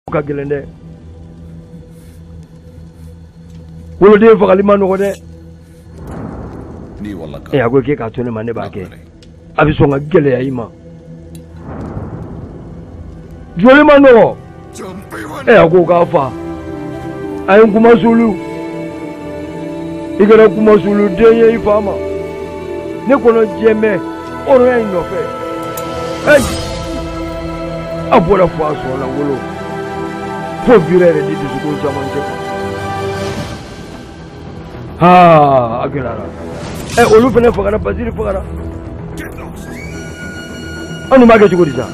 ka gelen dɛ woloden fagali ma nɔgɔ dɛ a ko k'e k'a to ne ma ne b'a kɛ a bɛ sɔn ka gɛlɛya i ma joli ma nɔgɔ a ko k'a fa a ye n kuma sulu i kɛra kuma sulu den ye i fa ma ne kɔnɔ jɛmɛ hɔrɔnya in nɔfɛ a bɔra fo a sɔrɔ la wolo fo bi yɛrɛ ni dusukun caman cɛ a gɛlɛyara olu fana fagara Baziri fagara an b'a kɛ cogo di sa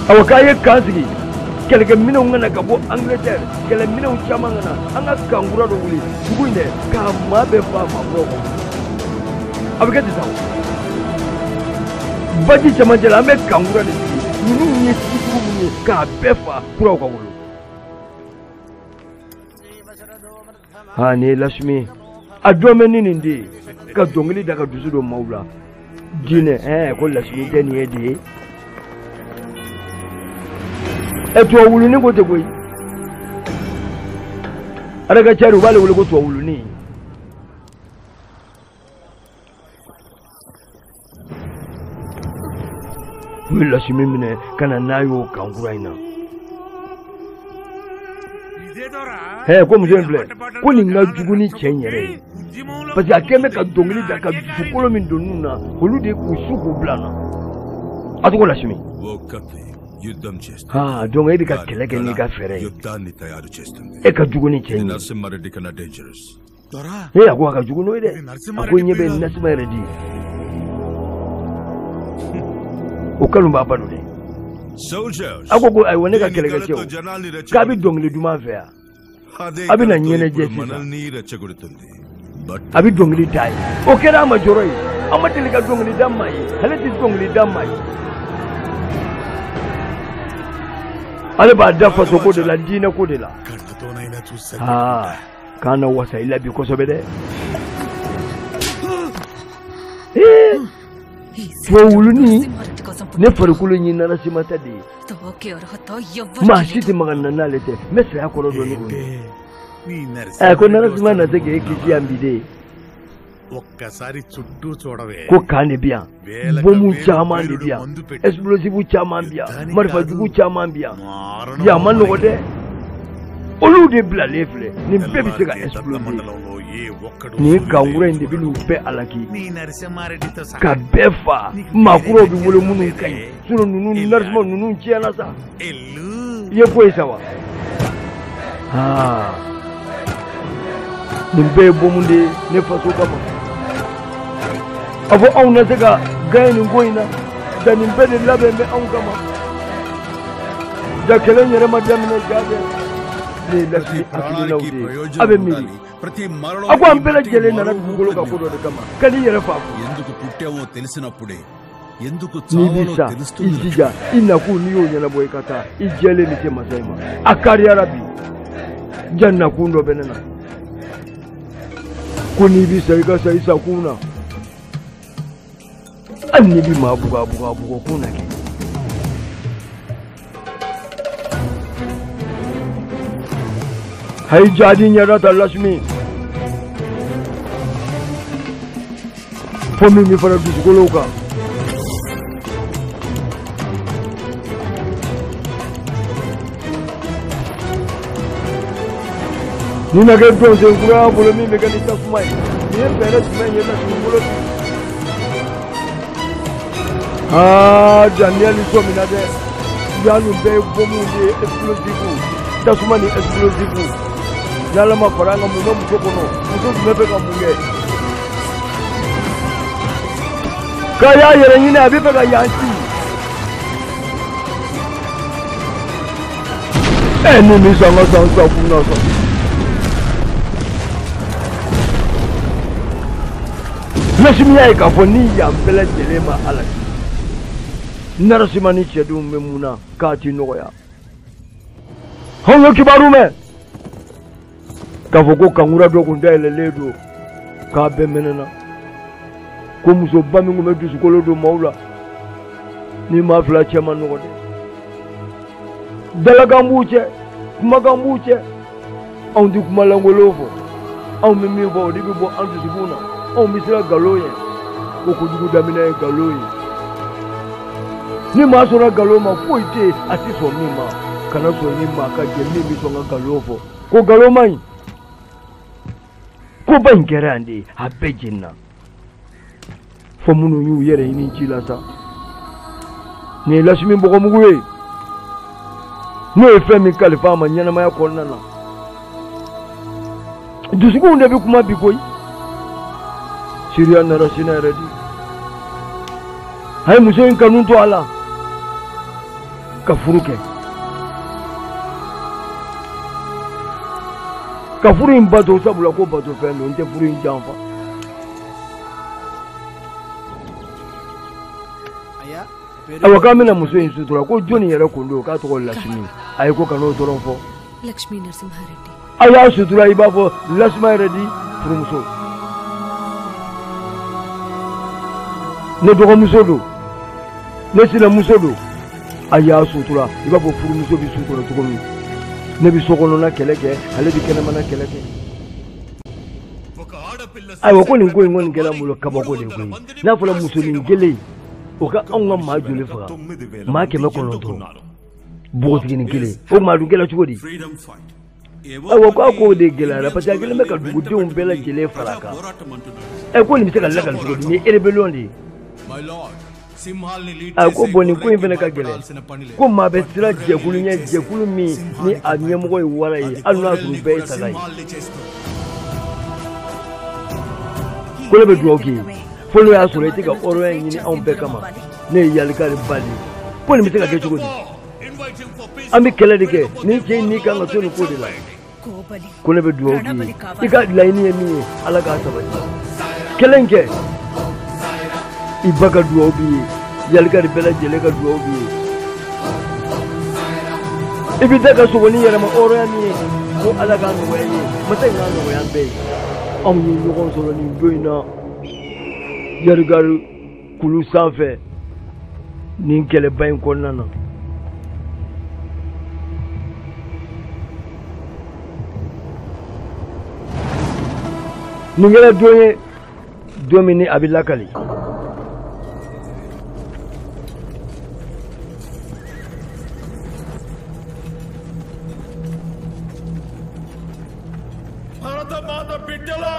awɔ k'a ye kan sigi kɛlɛkɛminɛnw kana ka bɔ Angleterre kɛlɛminɛnw caman kana an ka kankura dɔ wuli dugu in dɛ k'a maa bɛɛ fa maakɔrɔw kɔnɔ a bɛ kɛ ten sa baji cɛmancɛ la an bɛ kankura de sigi ninnu ye sigujugu min ye k'a bɛɛ fa kuraw ka wolo nin ye Lasmi a jɔn bɛ ni nin de ye ka dɔnkili da ka dusu don maaw la diinɛ ko Lasmi tɛ nin ye de ye tuwa wuluni ko tɛ koyi ala ka cari u b'ale wele ko tuwa wuluni u ye Lasmi minɛ ka na n'a y'o kankura in na ko muso in filɛ ko nin ka jugu ni cɛ in yɛrɛ ye parce que a kɛn bɛ ka dɔnkili da ka dusukolo min don ninnu na olu de k'u su k'u bila na a tɔgɔ Lasmi donc e bɛ ka kɛlɛ kɛ n'i ka fɛɛrɛ ye e ka jugu ni cɛ in ye a ko a ka jugu n'o ye dɛ a ko ɲɛ bɛ Nasima yɛrɛ di o kanu b'a ba don dɛ a ko ayiwa ne ka kɛlɛkɛcɛw k'a bɛ dɔnkili duman fɛ yan a bɛ na ɲɛnajɛ sisan a bɛ dɔnkili da ye o kɛra a ma jɔrɔ ye an ma deli ka dɔnkili da maa ye ale tɛ dɔnkili da maa ye ale b'a da faso ko de la diinɛ ko de la k'an na wasa i la bi kosɛbɛ dɛ tuwa wuluni ne farikolo ɲi Nasima ta de ye maa si tɛ maga na n'ale tɛ n bɛ saya kɔrɔ dɔn ni o ye ko Nasima na se k'e kisi yan bi de ko kan de bi yan bomu caman de bi yan explosive caman bi yan marifajugu caman bi yan yan ma nɔgɔ dɛ olu de bilalen filɛ nin bɛɛ bɛ se ka exploser nin kankura in de bɛ n'u bɛɛ alaki ka bɛɛ fa maakɔrɔw bɛ wolo minnu ka ɲi sinon ninnu Nasima ninnu tiɲɛna sa i ye ko ye sa wa nin bɛɛ ye bomu de ye ne faso kama a fɔ anw na se ka gagner nin ko in na ja nin bɛɛ de labɛn bɛ anw kama ja kɛlɛ in yɛrɛ ma daminɛ ja dɛ ne ye Lasmi hakilinaw de ye a bɛ miiri a ko an bɛɛ lajɛlen nana dugukolo ka ko dɔ de kama ka n'i yɛrɛ fa n'i bi sa i jija i nakun n'i y'o ɲɛnabɔ i ka taa i jɛlen ni se masa in ma a kariyara bi ja nakun dɔ bɛ ne na ko n'i bi sa i ka sa i sakun na hali n'i bi maa buga kun na kɛ hayi jadi ɲɛda ta Lasmi fo min bɛ fara dusukolow kan ni na kɛ donsen kura bolo min bɛ kɛ ni tasuma ye nin ye fɛɛrɛ jumɛn ye Lasmi bolo bi ja ni hali sɔmina dɛ ya nin bɛɛ ye bomu de ye explosive tasuma ni explosive n'ala ma fara an ka mun bɛ muso kɔnɔ muso tun bɛ fɛ ka mun kɛ k'a y'a yɛrɛ ɲini a bɛ fɛ ka yan ci ni min sɔn ka san sakun na sɔn Lasmi y'a ye k'a fɔ ni yan bɛɛ lajɛlen ma ala Nasima ni cɛdenw bɛ mun na k'a ti nɔgɔya anw ye kibaru mɛn k'a fɔ ko kankura dɔ tun dayɛlɛlen don k'a bɛɛ mɛnɛna ko musoba min tun bɛ dusukolo don maaw la n'i m'a fila cɛ ma nɔgɔ dɛ Dalagambuche, Kumagambuche, on du Kumalangolovo, on Mimibo, Dibibo, Antisibuna, on Mr. Galoye, Okudu Damina Galoye. Ni Masora Galoma, Poite, assist on Nima, Kanaso Nima, Kajemi, Songa Galovo, Ko Galomai, Ko Bankerandi, Habejina. For Munu, you yere in Chilasa. Ne Lashmi Bogomugwe. No efemi kalifa manyana maya konana. Dusuku undebi kuma bikoi. Syria narasina ready. Hai muso in kanun to ala. Kafuruke. Kafuru in bato sabula ko bato fendo nte furu in jamfa. Awakamina muso in sutura ko Johnny yere kondo ka to Lakshmi ayiko kano toron fo Lakshmi Narasimha Reddy aya sutura ibafo Lakshmi Reddy furu muso ne dogo muso do ne sina muso do aya sutura ibafo furu muso bi sutura to komi ne bi sokono na keleke ale bi kenema na keleke ayo ko ni ko ngon gela mulo kabako de ko na fula muso ni gele oka onga ma jole fa ma ke me kono to boti ni gele o ma du gela chugodi awo ko de gela la pata gele me ka du de un bela gele faraka e ko ni misaka la ka chugodi ni rebellion di my lord simhal ni lead ko boni ko invene ka gele ko ma be tira jekulu nya jekulu mi ni anye mo ko wala yi aluna su be sadai ko le be du oki Follow us to take a oral in our Becama. Nay, Yalikari Badi. Put him to take a get I'm a Kelladike, Niki, Nika, and Tony Kodila. Could never do okay. You got Lani and me, Alagasa. Kelenke Ibaka Duobi, Yalikari Bella Jeleka Duobi. If you take a souvenir, I'm oral me, go Alagan away, but I know where I'm based. You also doing now. Yargaru kulu sanfɛ nin kɛlɛba in kɔnɔna na nin kɛra don ye don min ni a bɛ lakali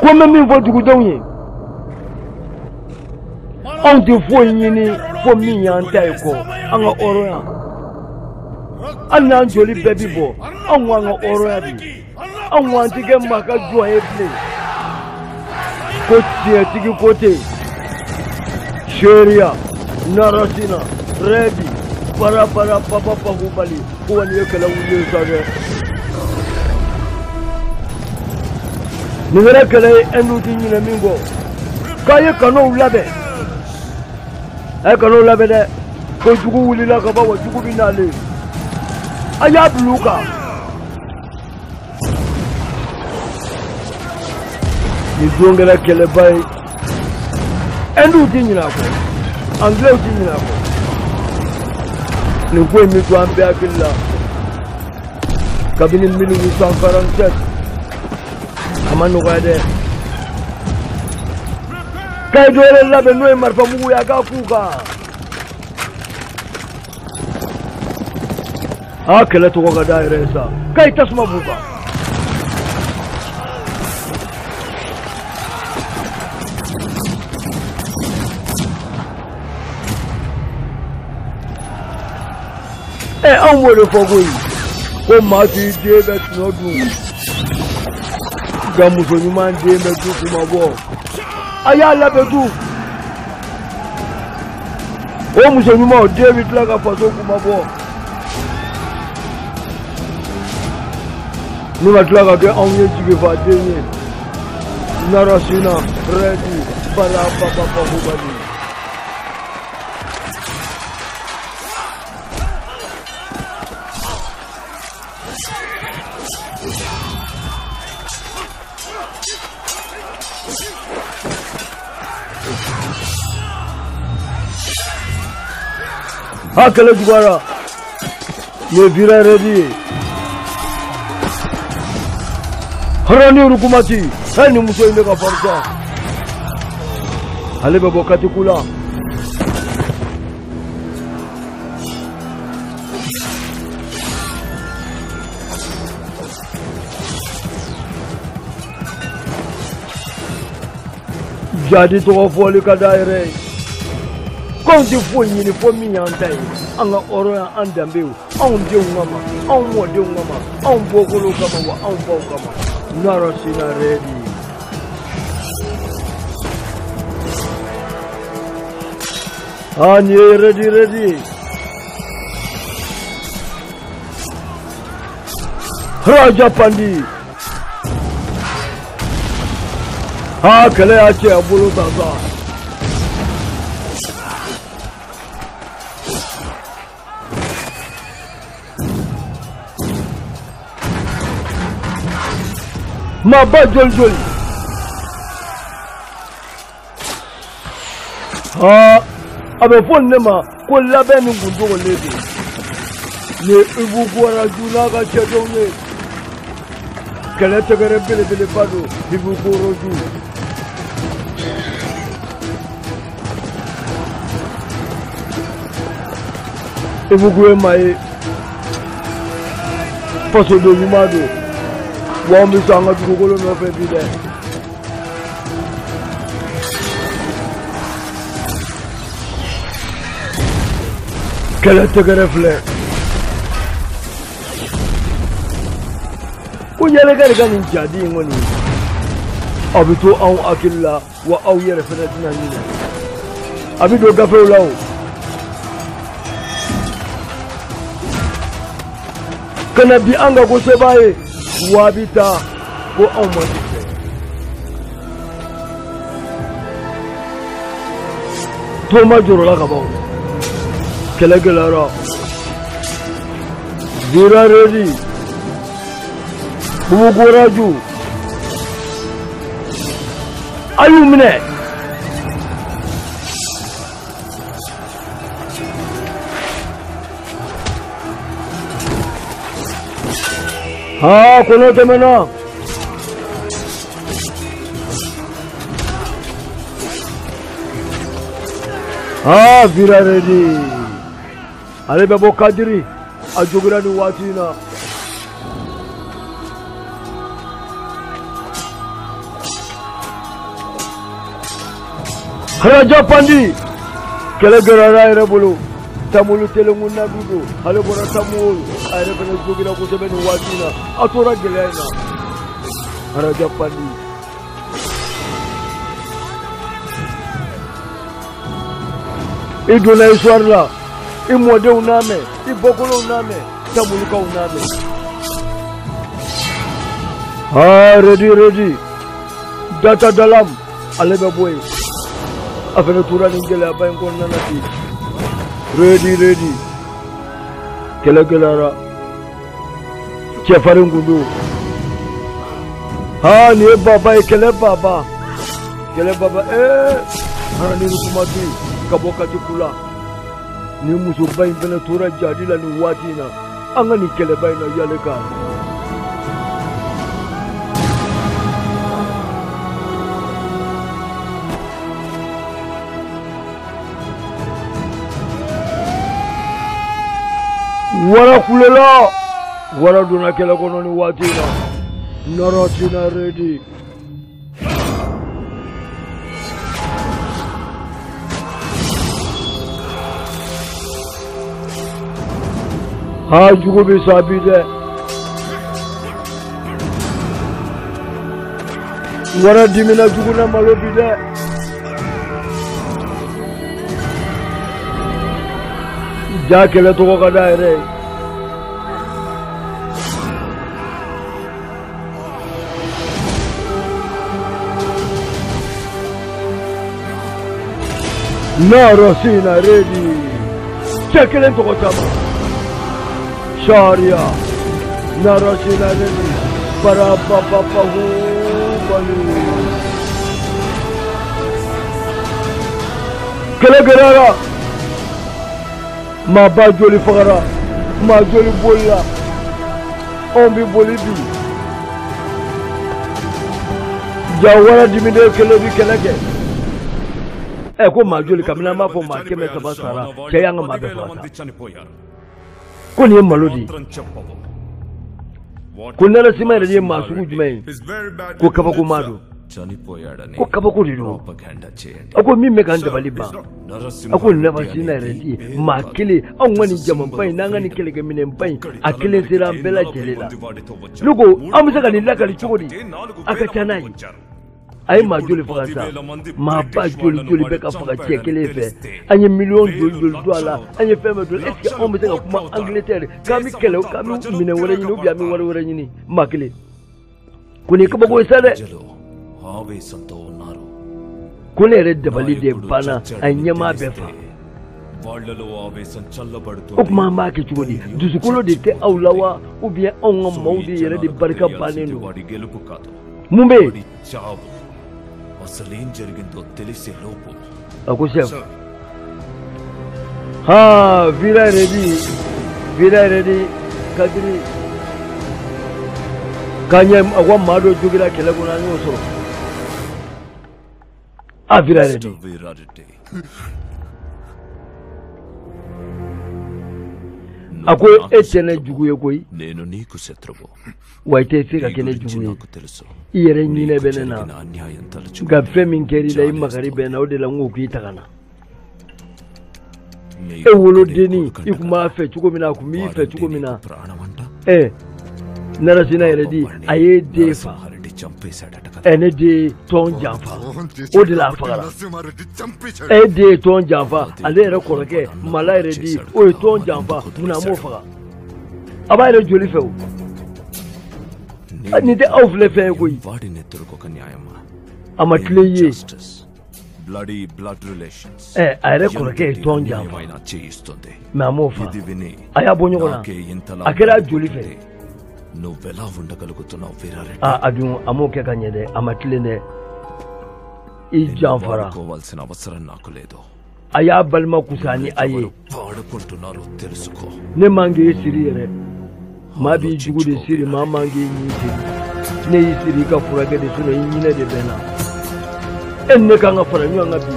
ko n bɛ min fɔ dugudenw ye on te foi ni fo mi yan tai ko anga oro ya anna joli baby bo an wa anga oro ya bi an wa tige maka jo e play ko tie tigi kote Syria Narasina Reddy para papa hubali ko wani kala wuye sare ni ngara kala enu tinyi na mingo kaye kano ulabe kano labe de ko jugu wuli la ka ba wa jugu binale aya bluka ni dongela kele bay endu tinyina ko anglais tinyina ko ni ko mi to ambe akilla kabini 1847 amanu gade kai dole labe noy marfa mugu ya ga kuka akala to ga daire sa kai tasma buka an wole fogoi ko ma ti de be tnodu ga musoni man de me tu kuma bo aya labedu o musoni mo David laga faso kuma bo ni matlaga ke onye jige fa denye Narasina Reddy para papa hubali Hakala jugara ye vira ready harani rukumati hani muso ile ka farsa ale be bokati kula jadi to foli ka daire konti fonyi ni fomi yantai anga oro ya andambeu on de ngama on mo de ngama on bokolo kama wa on bo kama naro sina ready ani ready Raja Pandi ha kale ache abulu tata ma ba jol ha abe fon ne ma ko labe ni gundo ko lebe ne ibu gwara juna ga chedo ne kala tegere bele pado ibu goro ju ibu gwe mai faso do yumado wa mi sanga dugolo no fe bide kala tegere fle ko yele ga ni jadi ngoni abito an akilla wa aw yere fe dina ni abido gafe lawo kana bi anga ko se baye wabita ko an wajite to majuro la ka bawo kele gelara zira ready bubu goraju ayumne ha kono temena ha vira ready ale bebo kadiri ajogira ni watina Raja Pandi kele gerara ere bulu tamulu telengu nabido ale bora tamulu ayre bene jogira ko sebe ni watina atora gelena Raja Pandi idona iswarla imode uname ibokolo uname tamulu ka uname ha ready data dalam alebe boy afena tura ningela ba ngon nanati ready kela gelara chefare ngundu ha ni baba kele baba harani rukumati kaboka tikula ni musu ba invena tura jadila ni watina angani kele ba ina yaleka wara kulela wara duna kele kono ni watina naratina ready ha jugo be sabide wara dimina jugo na malobide jakele to ko daire narasina ready jakele to ko tama sharia narasina ready para papa hu balu kele gerara ma ba joli fagara maa joli boli la anw bi boli bi jawara dimine kele bi kɛlɛ kɛ ko maa joli kabini an b'a fɔ maa 300 sara cɛ y'an ka maa bɛɛ faga sa ko nin ye malo de ye ko Narasimha yɛrɛ de ye maa sugu jumɛn ye ko kabako maa don ko kabako de don a ko min bɛ k'an dabali ban a ko Narasimha yɛrɛ de ye maa kelen anw ka nin jamaba in n'an ka nin kɛlɛkɛminɛnba in a kelen sera an bɛɛ lajɛlen la ne ko an bɛ se ka nin lakali cogo di a ka ca n'a ye a ye maa joli faga sa maa ba joli bɛ ka faga cɛ kelen fɛ an ye miliyɔn joli don a la an ye fɛn bɛɛ don est-ce que anw bɛ se ka kuma Angleterre k'an bɛ kɛlɛ k'an bɛ minɛn wɛrɛ ɲini ou bien an bɛ wari wɛrɛ ɲini maa kelen ko nin ye kabako ye sa dɛ ko ne yɛrɛ dabali de banna a ɲɛmaa bɛɛ fa o tuma an b'a kɛ cogo di dusukolo de tɛ aw la wa ou bien anw ka maaw de yɛrɛ de barika bannen don mun bɛ yen a ko chef vira yɛrɛ di Kadiri k'a ɲɛ a ko maa dɔ jogira kɛlɛ kɔnɔ an y'o sɔrɔ vira yɛrɛ di a ko e tɛ ne jugu ye koyi wa i tɛ se ka kɛ ne jugu ye i yɛrɛ ɲinɛ bɛ ne na nka fɛn min kɛra i la i makari bɛ na o de la n ko k'i ta ka na e wolodenni i tun b'a fɛ cogo min na a tun b'i fɛ cogo min na Narasimha yɛrɛ di a ye den fa ne den ye tɔn janfa o de la a fagara e den ye tɔn janfa ale yɛrɛ kɔrɔkɛ Mala yɛrɛ di o ye tɔn janfa mun na a m'o faga a b'a yɛrɛ joli fɛ o nin tɛ aw filɛ fɛn ye koyi a ma tilen ye a yɛrɛ kɔrɔkɛ ye tɔn janfa mais a m'o faga a y'a bɔ ɲɔgɔn na a kɛra joli fɛ a dun a m'o kɛ ka ɲɛ dɛ a ma tilen dɛ i janfara a y'a balima kusa ni a ye ne man k'i siri yɛrɛ maa b'i jugu de siri maa man k'i ɲin siri ne y'i siri i ka furakɛ de i ɲinɛ de bɛ na e ni ne kan ka fara ɲɔgɔn kan bi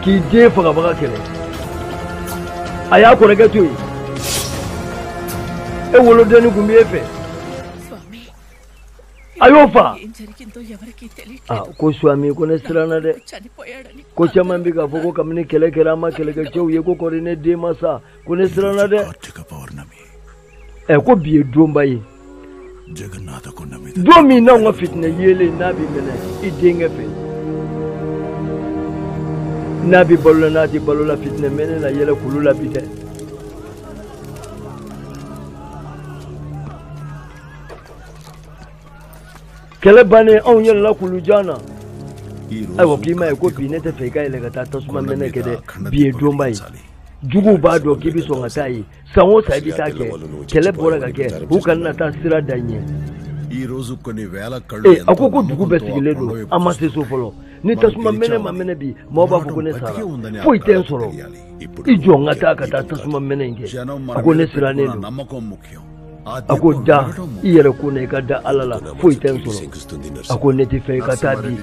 k'i den fagabaga kɛlɛ a y'a kɔrɔkɛ to yen e wolodenni kun b'e fɛ a y'o fa ko Swami ko ne siranna dɛ ko caman bɛ k'a fɔ ko kabini kɛlɛ kɛra an ma kɛlɛkɛcɛw ye ko kɔri ne den ma sa ko ne siranna dɛ ko bi ye donba ye don min n'anw ka fitinɛ yeelen n'a b'i minɛ i denkɛ fɛ n'a bɛ balo la n'a tɛ balo la fitinɛ mɛnɛ na yɛlɛ kulu la bi dɛ kɛlɛ bannen anw yɛlɛla kulujan na ayiwa k'i ma ye ko bi ne tɛ fɛ i ka yɛlɛ ka taa tasuma mɛnɛ kɛ dɛ bi ye donba ye juguw b'a dɔn k'i bɛ sɔn ka taa ye san o san i bɛ taa kɛ kɛlɛ bɔra ka kɛ u kana na taa sira da ɲɛ a ko dugu bɛɛ sigilen don an ma se so fɔlɔ ni tasuma mɛnɛ ma mɛnɛ bi maaw b'a fɔ ko ne sara foyi tɛ n sɔrɔ i jɔ n ka taa tasuma mɛnɛ in kɛ a ko ne sirannen don a ko da i yɛrɛ ko ne i ka da Ala la foyi tɛ n sɔrɔ a ko ne tɛ fɛ i ka taa bi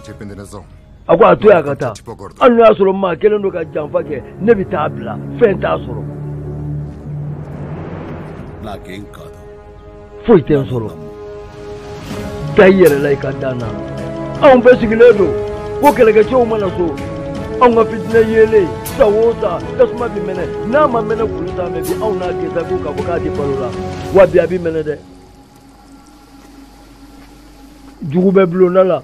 a ko a to yan ka taa hali n'o y'a sɔrɔ maa kelen don ka janfa kɛ ne bɛ taa bila fɛn t'a sɔrɔ foyi tɛ n sɔrɔ da i yɛrɛ la i ka da n na anw bɛɛ sigilen don ko kɛlɛkɛcɛw mana so anw ka fitinɛ yeelen san o san tasuma bɛ mɛnɛ n'a ma mɛnɛ kulu sanfɛ bi anw n'a kɛ sa ko k'a fɔ k'a tɛ balo la wa bi a bɛ mɛnɛ dɛ jugu bɛ bulonda la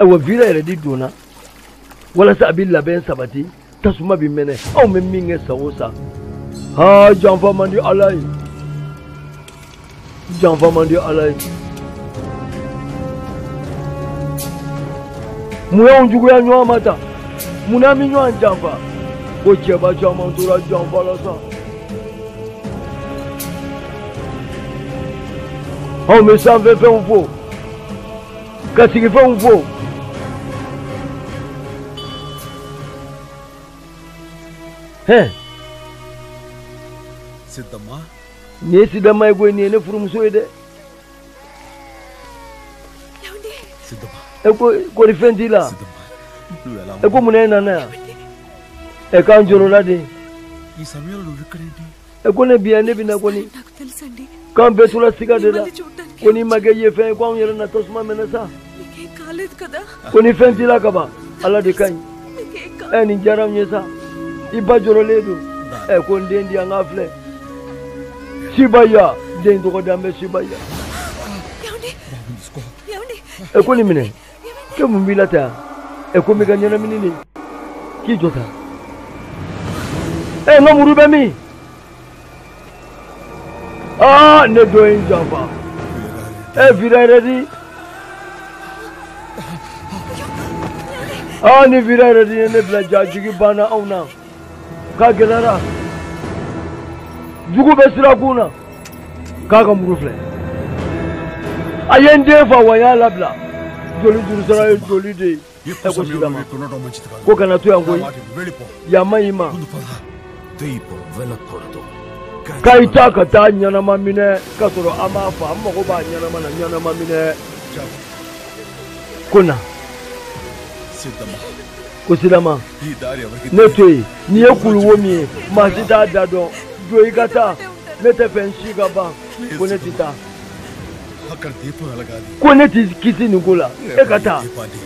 ayiwa vira yɛrɛ di donna walasa a bɛ labɛn sabati tasuma bɛ mɛnɛ anw bɛ min kɛ san o san janfa man di Ala ye janfa man di Ala ye mun y'anw juguya ɲɔgɔn ma ta mun n'an bɛ ɲɔgɔn janfa ko cɛba caman tora janfa la sa anw bɛ sanfɛfɛnw fo ka sigifɛnw fo Siddhamma ne Siddhamma go ne ne furumuso ide Siddhamma ko rifendila Siddhamma ko munena na kan joro lade ఈ సమయంలో ఇక్కడేంటి ko ne biya ne bina ko ni నాకు తెలుసండి kan betula sigadela మిమ్మల్ని చూడ్డానికి ko ni magaye fe ko yere na tosma menasa మీకేం కాలేదు కదా ko ni fentila kaba ala de kan మీకేం కాలేదు ni jaram nyesa iba joro ledu ko ndendi angafle sibaya dendo ko dambe sibaya ఏమండి ఏమండి ko ni mine ke mumbilata ko mi ganyana minini ki jota ngamuru be mi ne doing java viraredi ni viraredi ne bla jajigi bana auna ka gelara jugu be sira kuna ka murufle ayende fa waya labla joli juru sara joli de ఎక్కువ సమయం కొనడం మంచిది కాదు ko kana to yangoyi వెళ్ళిపో ya mayima ముందు పద దీపం వెలకూడదు kai ta ka ta nyana mamine ka soro ama fa amma ko ba nyana mamine kuna సిద్ధమ్మా kusilama ఈ దారి ఎవరికి ne toyi ni ekulu womi ma sita dado do igata ne te pensi gaba ko ne tita అక్కడ దీపం వెలగాలి ko ne ti kisi ni gola ekata దీపాన్ని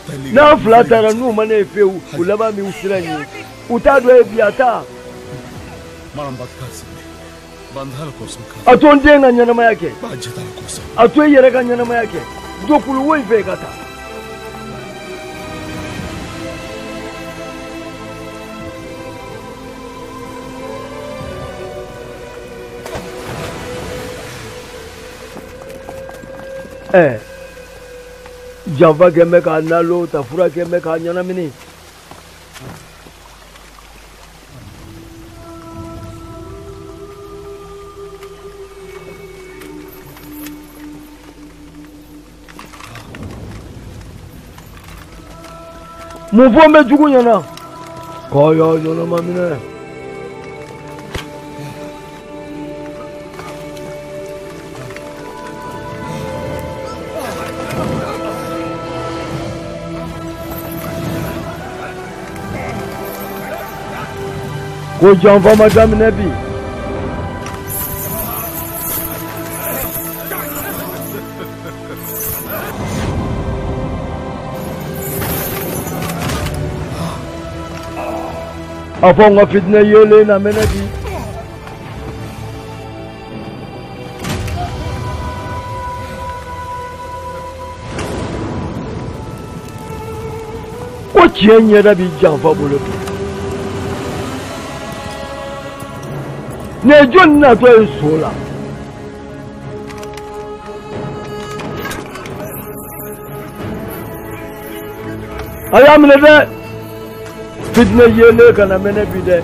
తల్లి na flatara nu mane feu ulaba mi usirani utado e biata మనం బతకాల్సింది బంధాల కోసం కాదు atonde nga nyana yake బాధ్యతల కోసం atwe yere ka nyana yake do kulu wo ife kata Java keme ka nalo tafura keme ka nyana mini Mufome jugu nyana kaya nyana mamine ko janfa madame nabi afon nga fitna yele na menabi ko chenye da bi janfa bolo ne john na to sola ayam le de fitna yele kana mene bide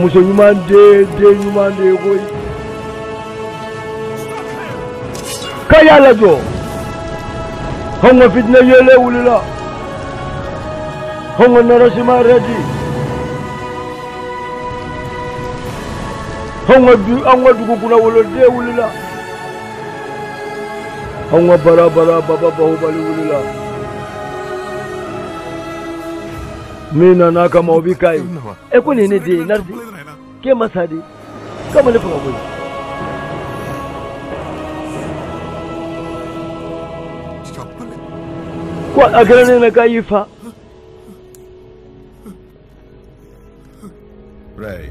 muso nyuma de koy kaya la jo hongo fitna yele wulila hongo narasima ready hongo ango dugu kuna wolo de wulila hongo bara baba bahubali wulila mina na kama obikai ko ne de nardi ke masadi kama le fa boy ko agrane na kaifa ray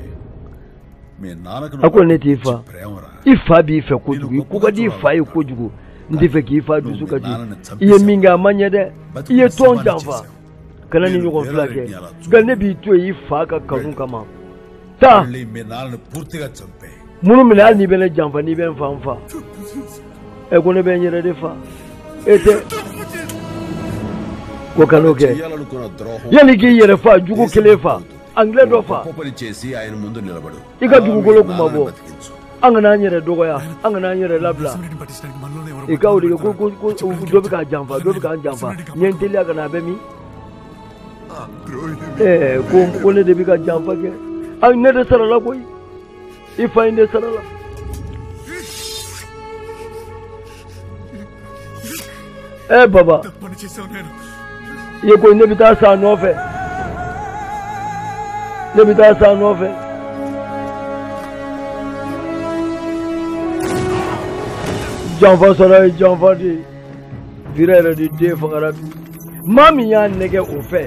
me nanaka ako ne tifa ప్రేమరా ifa bi fe kojugu ko ba di fa yi kojugu ndi fe ki fa du suka ji iye minga manya de iye ton janfa kana ni ko flake ganne bi to yi fa ka kanu kama ta మళ్ళీ మీ నాన్నను పూర్తిగా చంపే munu mina ni bene janfa ni ben fanfa ko ne ben yere de fa ete ko kanoke చేయాలనుకున్న ద్రోహం yani ki yere fa jugu kele fa angle do fa పని చేసి ఆయన ముందు నిలబడు ఇక dugukolo kumabo angana nyere dogoya angana nyere labla ika uri ko dobi ka jamfa nyenteli agana bemi ko ne debi ka jamfa ke ay ne de sarala koy ifa inde sarala baba ye ko ne bita sa no fe Janfa saray janfa di virere di de fangara mami ya nege ofe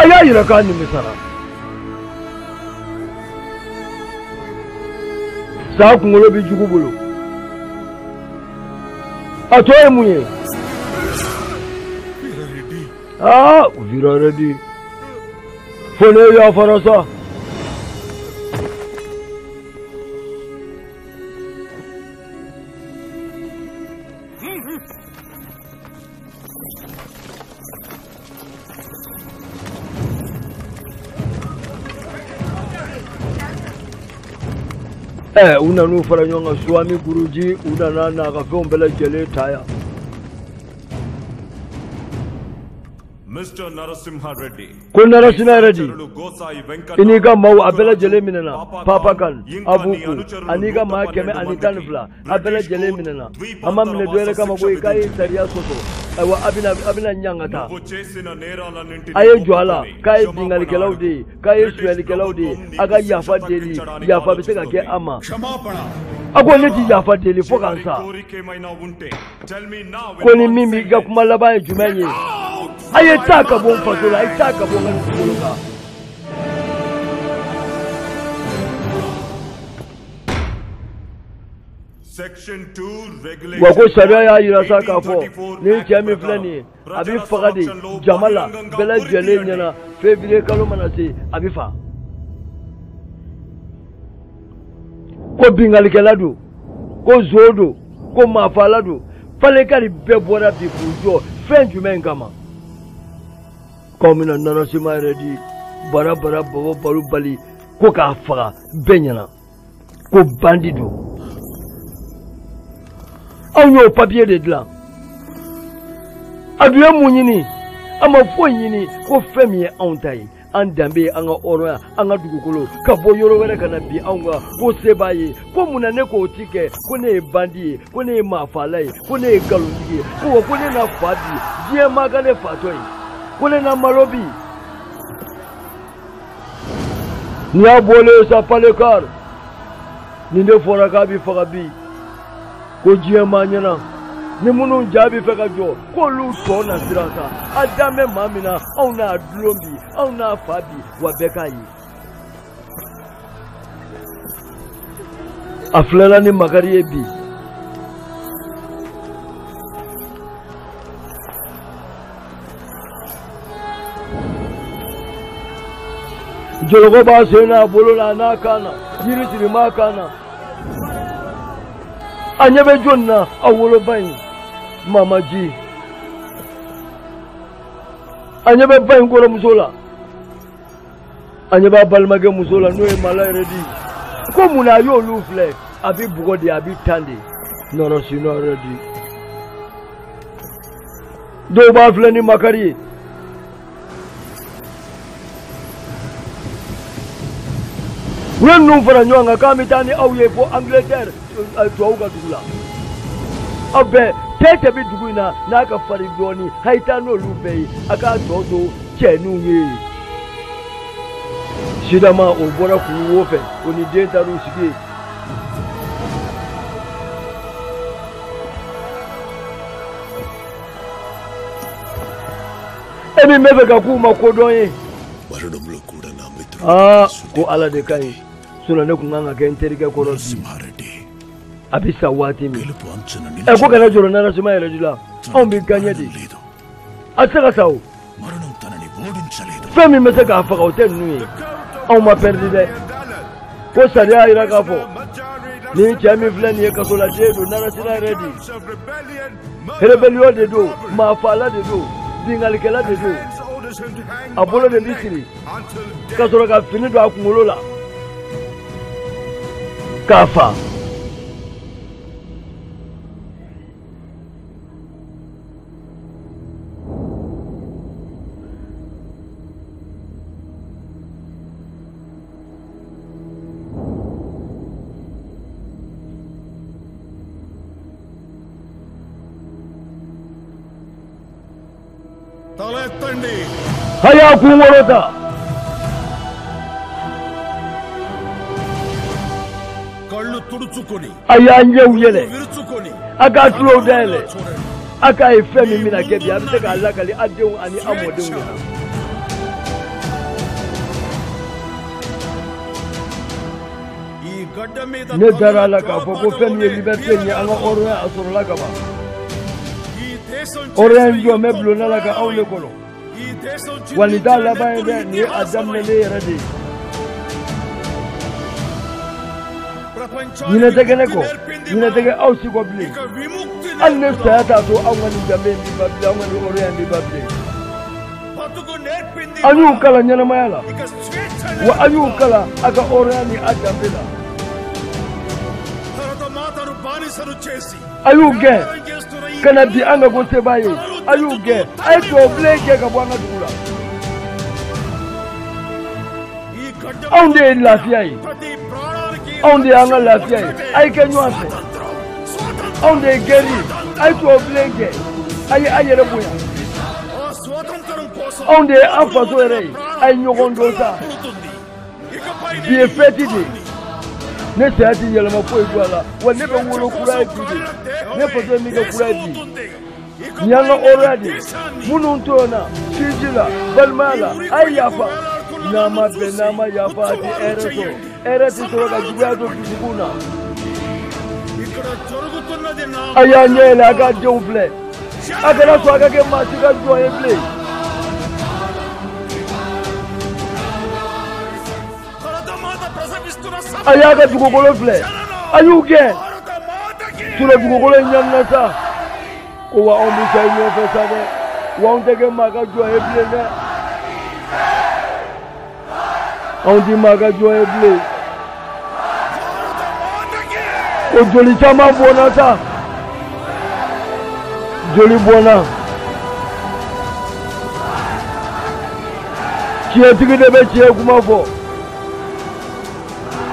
aya yira ka ni misara sa kungolo bi jugubulo atoye muye Vira ready fone ya farasa una nu fara nyonga swami guruji una na ka fe ombele jele taya Mr. Narasimha Reddy. Ko Narasimha Reddy. Iniga mau abela jele minena. Papa kan abuku. Aniga ma keme anitan fla. Abela jele minena. Ama mine doere kama ko ikai sariya soto. Awa abina nyangata. Aye jwala kai dingali kelaudi. Kai sweli kelaudi. Aga yafa deli. Yafa bisega ke ama. Ako neti yafa deli fokansa. Ko ni mimi ga kumalaba jumenye. Aye taka bon fasola, aye taka bon ngaloka. Section 2 regulation. Wako sharia ya irasa kafo. Ni chami flani. Abi fagadi jamala bela jele nyana fevrier kalo manasi abi fa. Ko bingali keladu. Ko zodo. Ko mafaladu. Fale kali bebora bi fujo. Fenju mengama. Komina Narasimha Reddy bara babo baru bali ko ka faga benyana ko bandido awnyo papier de dla aduye munyini ama fonyini ko femiye awntai andambe anga oroya anga dugukolo ka boyoro wele kana bi awnga ko sebaye ko munane ko tike ko ne bandi ko ne mafalai ko ne galungi ko ne na fadi die magale fatoi kule na marobi ni abole sa palekar ni ne fora ka bi faga bi ko jiye manyana ni munu jabi fega jo ko lu to na sirata adame mamina auna adlombi auna fabi wa bekai aflala ni magari ebi Jologo ba sena bolola na kana yiri tiri ma kana anyebe jonna awolo bayin mama ji anyebe bayin ko musola anyeba balmage musola no e mala ready ko muna yo lu fle abi bugodi abi tande Narasimha Reddy do ba fle ni makari Wen nu fara nyonga kamitani au ye po Angleterre tuauga dugula abe tete bi duguna naka fari doni haitano lubei aka toto chenu ye shidama obora ku wofe oni denta rusike emi meveka kuma kodonye వరడంలో కూడా నా మిత్రుడు ko ala de kai suna ne kunganga ke interike ko Narasimha Reddy abisa wati mi గెలుపు అంచున ko kana joro Narasimha Reddy la on bi ganyedi లేదు ataka sawo మరణం తనని ఓడించలేదు femi meseka afaka hotel nuye anw ma perdu dɛ ko sariya yira k'a fɔ ni cɛ min filɛ nin ye kasoladen don narasina yɛrɛ de rébellion de don maafala de don bingalikɛla de don a bolo de bi siri ka sɔrɔ ka fini don a kunkolo la k'a fa haya kunkolo కళ్ళు తుడుచుకొని a y'a ɲɛw yɛlɛ a k'a tulow dayɛlɛ a k'a ye fɛn min bɛna kɛ bi a bɛ se k'a lakali a denw ani a mɔdenw ɲɛna ne dara a la k'a fɔ ko fɛn min ye liberté ɲɛ an ka hɔrɔnya a sɔrɔla ka ban hɔrɔnya in jɔ mɛ bulonna la ka anw de kɔnɔ wa nin t'a laban ye dɛ nin ye a daminɛlen yɛrɛ de ye ɲinɛ tɛ kɛ ne kɔ ɲinɛ tɛ kɛ aw si kɔ bilen hali ne saya t'a to anw ka nin danbe in bi ban bilen anw ka nin hɔrɔnya in bi ban bilen an y'u kalan ɲɛnamaya la wa an y'u kalan a ka hɔrɔnya ni a danbe la a y'u gɛn ka na bi an ka ko sebaa ye a y'u gɛn a ye tubabubilen gɛn ka bɔ an ka dugu la anw de ye lafiya ye anw de y'an ka lafiya ye a ye kɛ ɲɔgɔn fɛ anw de ye gɛri ye a ye tubabubilen gɛn a ye a yɛrɛ bonya anw de ye an faso yɛrɛ ye a ye ɲɔgɔn don sa bi ye fɛti de ye ne saya ti yɛlɛma foyi don a la wa ne bɛ wolo kura ye bi de ne faso ye min kɛ kura ye bi nin y'an ka hɔrɔnya de ye minnu to yen na sinji la balimaya la a ye yafa n'a ma bɛn n'a ma yafa a ti hɛrɛ sɔrɔ hɛrɛ ti sɔrɔ ka juguya don dusukun na a y'a ɲɛ yɛlɛ a k'a denw filɛ a kana sɔn a ka kɛ maa si ka jɔn ye bilen a y'a ka dugukolo filɛ a y'u gɛn sinɔn dugukolo in ɲanina sa ko wa anw bɛ taa ɲɔgɔn fɛ sa dɛ wa anw tɛ kɛ maa ka jɔn ye bilen dɛ anw ti maa ka jɔn ye bilen o joli caman bɔnna sa joli bɔnna tiɲɛtigi de bɛ tiɲɛ kuma fɔ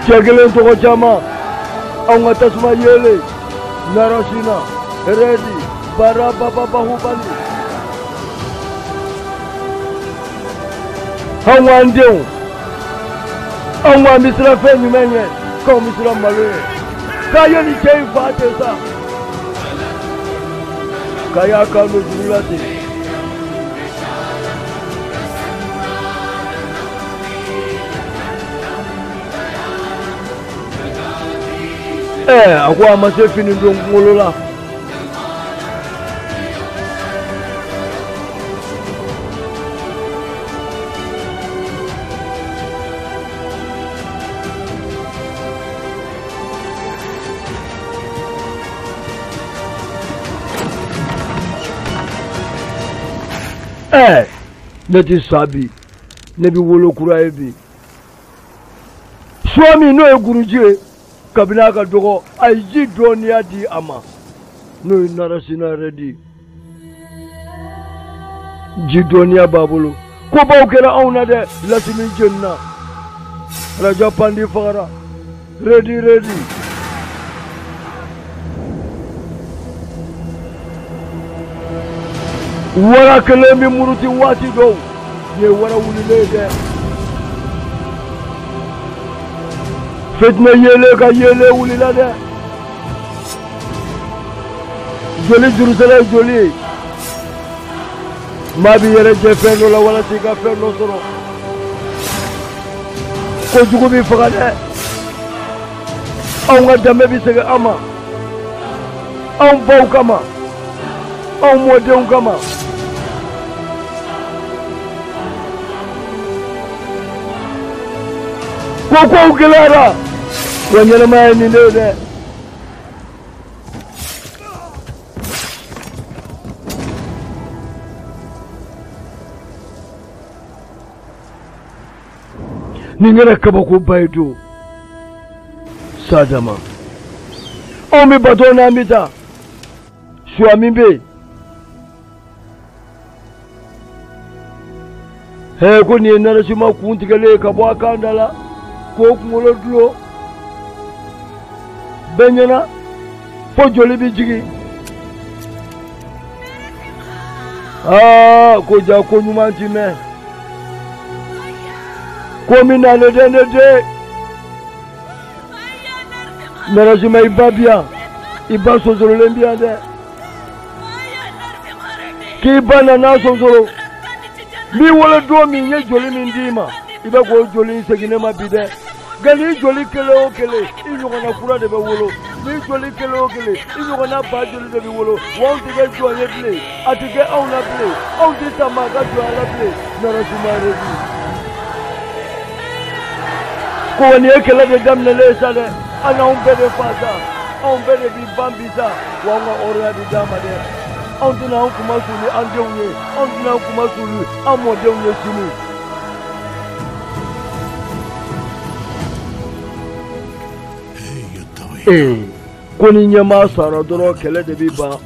cɛ kelen tɔgɔ caman anw ka tasuma yelen narasina rɛdi bara bababahubali anw k'an denw anw k'an bɛ siran fɛn jumɛn ɲɛ k'anw bɛ siran malo ye k'a ye nin cɛ in fa ten sa k'a y'a kan don juru la ten a ko a ma se fini don kunkolo la ne ti sa bi ne bi wolo kura ye bi suwa min n'o ye guruji ye kabini a ka dɔgɔ a ye ji dɔɔniya di a ma n'o ye narasina yɛrɛ di ji dɔɔniya b'a bolo kobaw kɛra anw na dɛ lasimi jenina raja pandi fagara redi wara kelen bɛ muruti waati dɔw ye wara wulilen dɛ fitinɛ yelen ka yelen wulila dɛ joli jurusɛlɛ ye joli ye maa b'i yɛrɛ jɛ fɛn dɔ la walasa i ka fɛn dɔ sɔrɔ kojugu b'i faga dɛ anw ka danbe bɛ segin an ma anw baw kama anw mɔdenw kama Koko Kilara. When you're a man in there. Ningera kabako baidu. Sadama. Omi batona amita. Shuamimbe. He ko ni narasima kuntigale kabwa kandala. Ko kumolo dlo. Benyana. Fo joli bi jigi. Ko ja ko nyumanti me. Ko mina ne de. Narasima ibabia. Iba sozoro lembia de. Ki bana na sozoro. Mi wala do mi nye joli mi ndima. Iba ko joli segine ma bide. Gali joli kele o kele. Ijo kana kura de be wolo. Mi joli kele o kele. Ijo kana ba joli de be wolo. Won ti ge jo ye play. Ati ge on na play. On ti sama ga jo ala play. Narasima rebi. Ko ni ekele de damne le sale. Ana on be de fasa. On be de bi bambisa. Wanga ora di dama de. On tuna on kuma sulu an deunye. On tuna on kuma sulu an mo deunye sulu. Koni nyama sara doro kele de bi ba.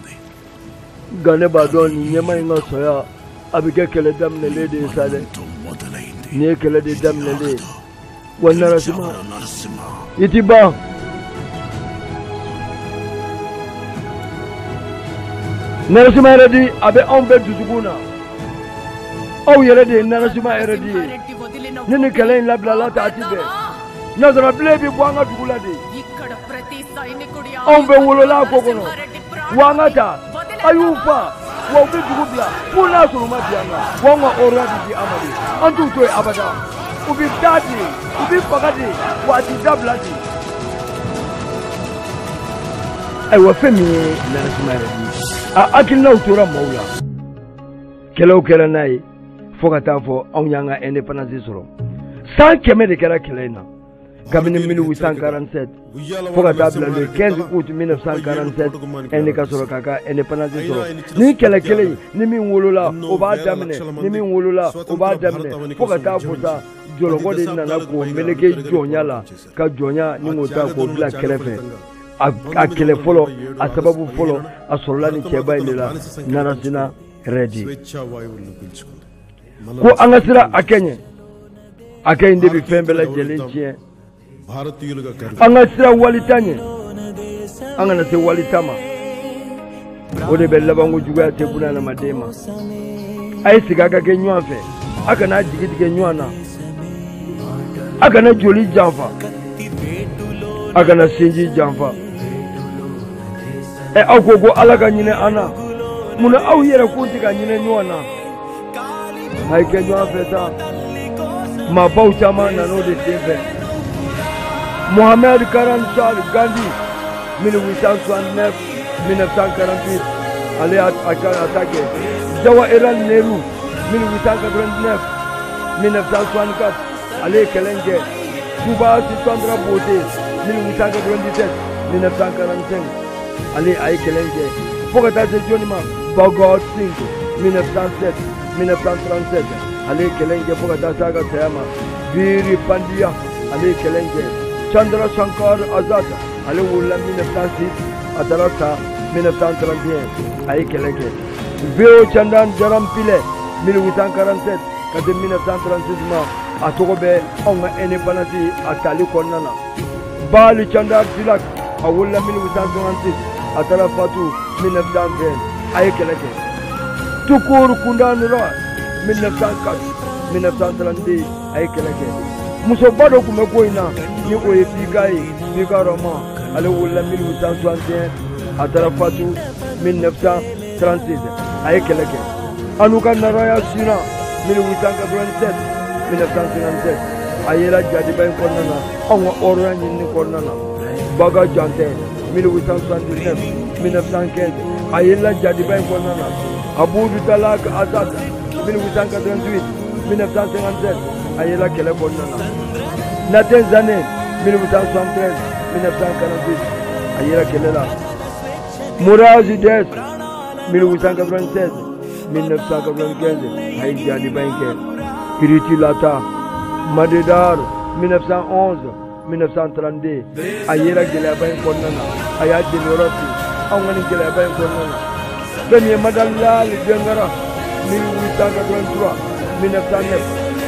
Gane ba don nyama inga soya. Abike kele damne le de sale. Ni kele de damne le. Wana rasima. Itiba. Narasima eredi abe ombe duzuguna. Au yeredi narasima eredi. Nini kele in labla la taatibe. Nazara blebi buanga dugulade. Ombe wolola kokono. Wangata ayufa. Wabe dugubla. Puna suruma dianga. Wanga oradi di amadi. Antu toy abada. Ubi dadi. Ubi pagadi. Wati dabladi. Aywa femi narasima eredi. Akilna utura maula kelo kela nai fogata fo onyanga independence soro sans keme de kera kelena kabini 1847 fogata bla le 15 août 1947 ene ka soro kaka independence soro ni kele kele ni min wolola o ba damne ni min wolola o ba damne fogata fota jologo de nana ko meleke jonyala ka jonya ni ngota ko bla kelefe a kele folo a sababu folo a sorola ni keba inela narasina ready ko angasira akenye akende bi fembela jelenchie angasira walitanye angana se walitama ode bella bangu juga te bunana madema ai sigaga ke nywafe akana jigiti ke nywana akana joli jamfa akana sinji jamfa agogo alaga nyine ana muna au yera kunti ka nyine nyona ai ke nywa feta ma bau chama na no de teve Mohamed Karam Chal Gandhi 1869 1948 allait attaquer Jawaharlal Nehru 1889 1964 allait Kelenge Subhas Chandra Bose 1897 1945 allez à Kelenge. Fogata de Jonima, Bogor Singh, 1907, 1937, allez Kelenge, Fogata Saga Sayama, Viri Pandya, allez Kelenge, Chandra Shankar Azad, allez Wula 1906, Adarata, 1931, allez Kelenge, Vio Chandan Jaram Pile, 1847, 1936, à Togobe, on a indépendance à Tali Konana, Bali Chandar Tilak, à Wula 1896. Atala Fatou 1920 aye keleke Tukur Kundan Roy 1904 1932 aye keleke muso bado kumeko ina ni oye Bika Roma ale wula 1861 Atala Fatou 1936 aye keleke Anuka Naraya Sina 1887 1957 ayela Jadiba Konana onwa Orange ni Konana Baga Jante 1879 1915 ayela Jadiba Konana Abu Talak Azad 1888 1957 ayela Kele Konana Nathan Zanen 1873 1946 Ayera Kelela Mourazi Des 1896 1995 Haïtia Dibanke Kiriti Lata Madedar 1911 1932 Ayera Gelabain Konana Ayat Generati Angani Gelabain Konana Demi Madalla Gengara 1883 1909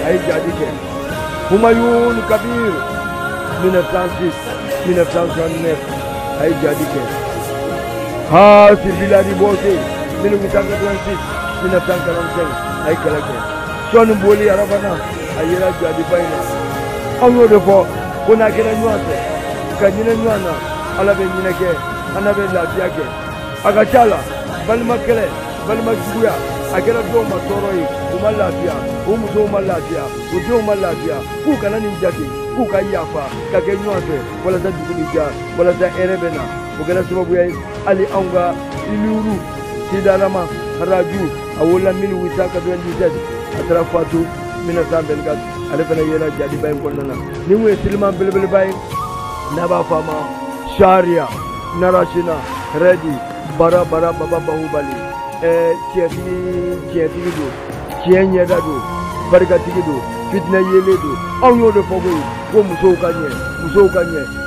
Haïtia Dike Humayun Kabir 1906 1969 Haïtia Dike Hassi Biladi Bosse 1886 1945 Haïtia Dike Son Mboli Arabana Ayera Jadi Baina Ango de Fo Kona Kena Nuase Kanyina Nuana Alabe Ninake Anabe Labiake Agachala Balma Kele Balma Kuya Akera Doma Toroi Umalafia Umuzo Umalafia Ujo Umalafia Ukana Ninjaki Uka Yafa Kake Nuase Wala za Dubulija Wala za Erebena Ukana Sumabuya Ali Anga Iluru Sidarama Raju Awola 1897 Atrafatu 1924 Alefana Yera Jadi Bain Konana Niwe Silman Bilbil Bain Naba Fama Sharia Narashina Ready Bara Bara Baba Bahubali Tietigido Tienyedado Bargatigido Fitna Yeledo Anyo de Fogo Muso Kanye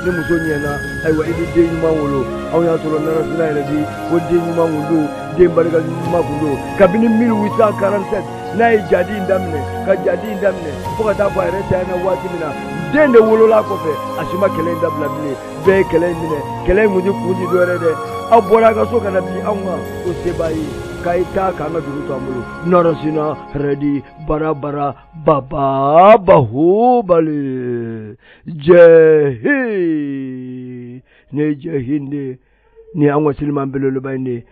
Ni Muso Nyena Aywa Idi Deyu Mawolo Anya Solo Narashina Ready Deyu Mawolo Deyu Bargati Makundo Kabini 1847 na jadi indamne ka jadi indamne foka ta fa rete na wati mina dende wolola ko fe ashima kele ndabla bile be kele mine kele mudi kuji dore de abora ga so kana bi anwa o sebai kai ta kana duru to amulu narasina ready bara baba bahubali jehi ne jehinde ni anwa silman belolo bayne